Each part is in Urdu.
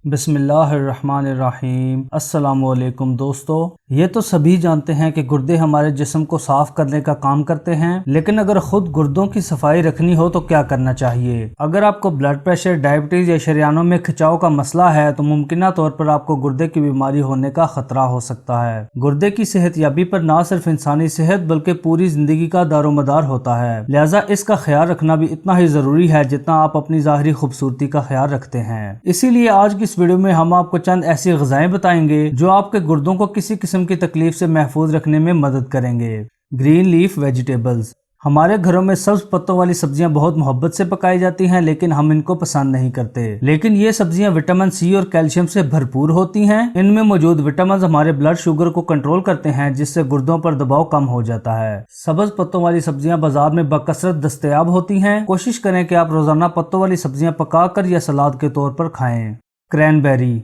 بسم اللہ الرحمن الرحیم۔ السلام علیکم دوستو، یہ تو سبھی جانتے ہیں کہ گردے ہمارے جسم کو صاف کرنے کا کام کرتے ہیں، لیکن اگر خود گردوں کی صفائی رکھنی ہو تو کیا کرنا چاہیے؟ اگر آپ کو بلڈ پریشر، ڈائبٹیز یا شریانوں میں کھچاؤ کا مسئلہ ہے تو ممکنہ طور پر آپ کو گردے کی بیماری ہونے کا خطرہ ہو سکتا ہے۔ گردے کی صحت یابی پر نہ صرف انسانی صحت بلکہ پوری زندگی کا دار و مدار ہوتا ہے، لہٰذا اس کا خیال رکھنا بھی اتنا ہی ضروری ہے جتنا آپ اپنی ظاہری خوبصورتی کا خیال رکھتے ہیں۔ اسی لیے آج کی اس ویڈیو میں ہم آپ کو چند ایسی غذائیں بتائیں گے جو آپ کے گردوں کو کسی قسم کی تکلیف سے محفوظ رکھنے میں مدد کریں گے۔ Green leaf vegetables. ہمارے گھروں میں سبز پتوں والی سبزیاں بہت محبت سے پکائی جاتی ہیں، لیکن ہم ان کو پسند نہیں کرتے۔ لیکن یہ سبزیاں وٹامن سی اور کیلشیم سے بھرپور ہوتی ہیں۔ ان میں موجود وٹامنز ہمارے بلڈ شوگر کو کنٹرول کرتے ہیں، جس سے گردوں پر دباؤ کم ہو جاتا ہے۔ سبز پتوں والی سبزیاں بازار میں بکثرت دستیاب ہوتی ہیں۔ کوشش کریں کہ آپ روزانہ پتوں والی سبزیاں پکا کر یا سلاد کے طور پر کھائیں۔ کرین بیری۔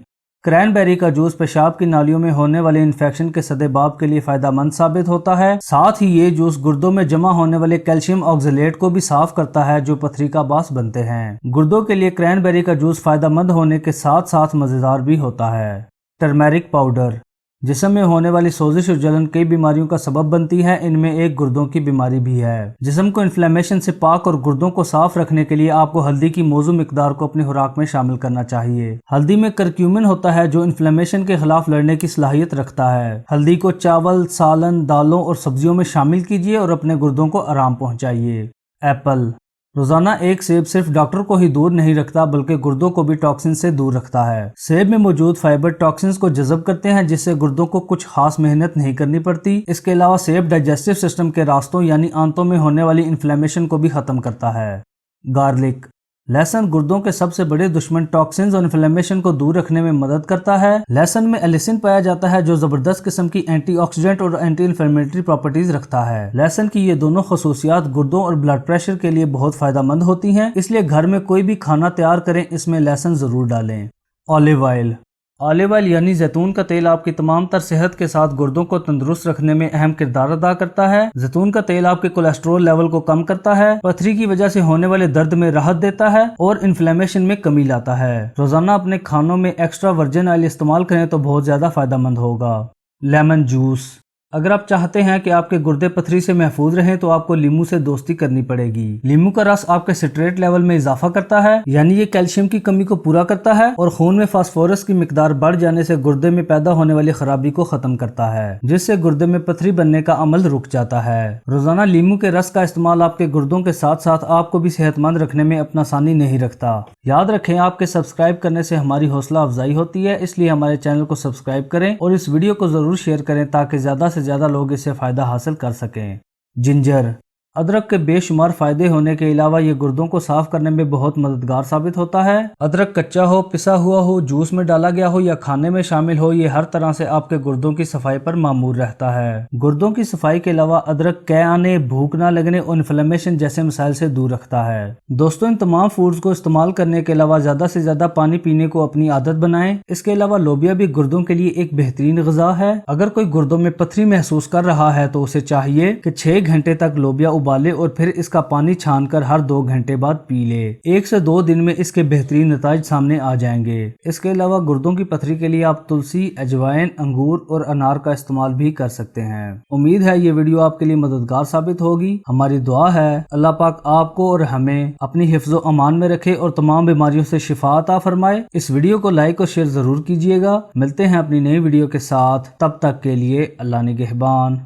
کرین بیری کا جوس پیشاب کی نالیوں میں ہونے والے انفیکشن کے سدے باب کے لیے فائدہ مند ثابت ہوتا ہے۔ ساتھ ہی یہ جوس گردوں میں جمع ہونے والے کیلشیم آکزیلیٹ کو بھی صاف کرتا ہے جو پتھری کا باعث بنتے ہیں۔ گردوں کے لیے کرین بیری کا جوس فائدہ مند ہونے کے ساتھ ساتھ مزیدار بھی ہوتا ہے۔ Turmeric powder. جسم میں ہونے والی سوزش اور جلن کئی بیماریوں کا سبب بنتی ہے، ان میں ایک گردوں کی بیماری بھی ہے۔ جسم کو انفلیمیشن سے پاک اور گردوں کو صاف رکھنے کے لیے آپ کو ہلدی کی موزوں مقدار کو اپنی خوراک میں شامل کرنا چاہیے۔ ہلدی میں کرکیومن ہوتا ہے جو انفلیمیشن کے خلاف لڑنے کی صلاحیت رکھتا ہے۔ ہلدی کو چاول، سالن، دالوں اور سبزیوں میں شامل کیجیے اور اپنے گردوں کو آرام پہنچائیے۔ ایپل۔ روزانہ ایک سیب صرف ڈاکٹر کو ہی دور نہیں رکھتا بلکہ گردوں کو بھی ٹاکسن سے دور رکھتا ہے۔ سیب میں موجود فائبر ٹاکسنز کو جذب کرتے ہیں جس سے گردوں کو کچھ خاص محنت نہیں کرنی پڑتی۔ اس کے علاوہ سیب ڈائجسٹو سسٹم کے راستوں یعنی آنتوں میں ہونے والی انفلیمیشن کو بھی ختم کرتا ہے۔ گارلک۔ لہسن گردوں کے سب سے بڑے دشمن ٹاکسنز اور انفلیمیشن کو دور رکھنے میں مدد کرتا ہے۔ لہسن میں الیسن پایا جاتا ہے جو زبردست قسم کی اینٹی آکسیڈنٹ اور اینٹی انفلیمیٹری پراپرٹیز رکھتا ہے۔ لہسن کی یہ دونوں خصوصیات گردوں اور بلڈ پریشر کے لیے بہت فائدہ مند ہوتی ہیں، اس لیے گھر میں کوئی بھی کھانا تیار کریں اس میں لہسن ضرور ڈالیں۔ Olive oil. اولیو آئل یعنی زیتون کا تیل آپ کی تمام تر صحت کے ساتھ گردوں کو تندرست رکھنے میں اہم کردار ادا کرتا ہے۔ زیتون کا تیل آپ کے کولیسٹرول لیول کو کم کرتا ہے، پتھری کی وجہ سے ہونے والے درد میں راحت دیتا ہے اور انفلیمیشن میں کمی لاتا ہے۔ روزانہ اپنے کھانوں میں ایکسٹرا ورجن آئل استعمال کریں تو بہت زیادہ فائدہ مند ہوگا۔ Lemon juice. اگر آپ چاہتے ہیں کہ آپ کے گردے پتھری سے محفوظ رہیں تو آپ کو لیمو سے دوستی کرنی پڑے گی۔ لیمو کا رس آپ کے سٹریٹ لیول میں اضافہ کرتا ہے، یعنی یہ کیلشیم کی کمی کو پورا کرتا ہے اور خون میں فاسفورس کی مقدار بڑھ جانے سے گردے میں پیدا ہونے والی خرابی کو ختم کرتا ہے، جس سے گردے میں پتھری بننے کا عمل رک جاتا ہے۔ روزانہ لیمو کے رس کا استعمال آپ کے گردوں کے ساتھ ساتھ آپ کو بھی صحت مند رکھنے میں اپنا ثانی نہیں رکھتا۔ یاد رکھیں، آپ کے سبسکرائب کرنے سے ہماری حوصلہ افزائی ہوتی ہے، اس لیے ہمارے چینل کو سبسکرائب کریں اور اس ویڈیو کو ضرور شیئر کریں تاکہ زیادہ سے زیادہ لوگ اس سے فائدہ حاصل کر سکیں۔ جنجر۔ ادرک کے بے شمار فائدے ہونے کے علاوہ یہ گردوں کو صاف کرنے میں بہت مددگار ثابت ہوتا ہے۔ ادرک کچا ہو، پسا ہوا ہو، جوس میں ڈالا گیا ہو یا کھانے میں شامل ہو، یہ ہر طرح سے آپ کے گردوں کی صفائی پر مامور رہتا ہے۔ گردوں کی صفائی کے علاوہ ادرک قے آنے، بھوک نہ لگنے اور انفلیمیشن جیسے مسائل سے دور رکھتا ہے۔ دوستو، ان تمام فوڈز کو استعمال کرنے کے علاوہ زیادہ سے زیادہ پانی پینے کو اپنی عادت بنائیں۔ اس کے علاوہ لوبیا بھی گردوں کے لیے ایک بہترین غذا ہے۔ اگر کوئی گردوں میں پتھری محسوس کر رہا ہے تو اسے چاہیے کہ 6 گھنٹے تک لوبیا ابالے اور پھر اس کا پانی چھان کر ہر 2 گھنٹے بعد پی لے۔ 1 سے 2 دن میں اس کے بہترین نتائج سامنے آ جائیں گے۔ اس کے علاوہ گردوں کی پتھری کے لیے آپ تلسی، اجوائن، انگور اور انار کا استعمال بھی کر سکتے ہیں۔ امید ہے یہ ویڈیو آپ کے لیے مددگار ثابت ہوگی۔ ہماری دعا ہے اللہ پاک آپ کو اور ہمیں اپنی حفظ و امان میں رکھے اور تمام بیماریوں سے شفا عطا فرمائے۔ اس ویڈیو کو لائک اور شیئر ضرور کیجیے گا۔ ملتے ہیں اپنی نئی ویڈیو کے ساتھ، تب تک کے لیے اللہ نگہبان۔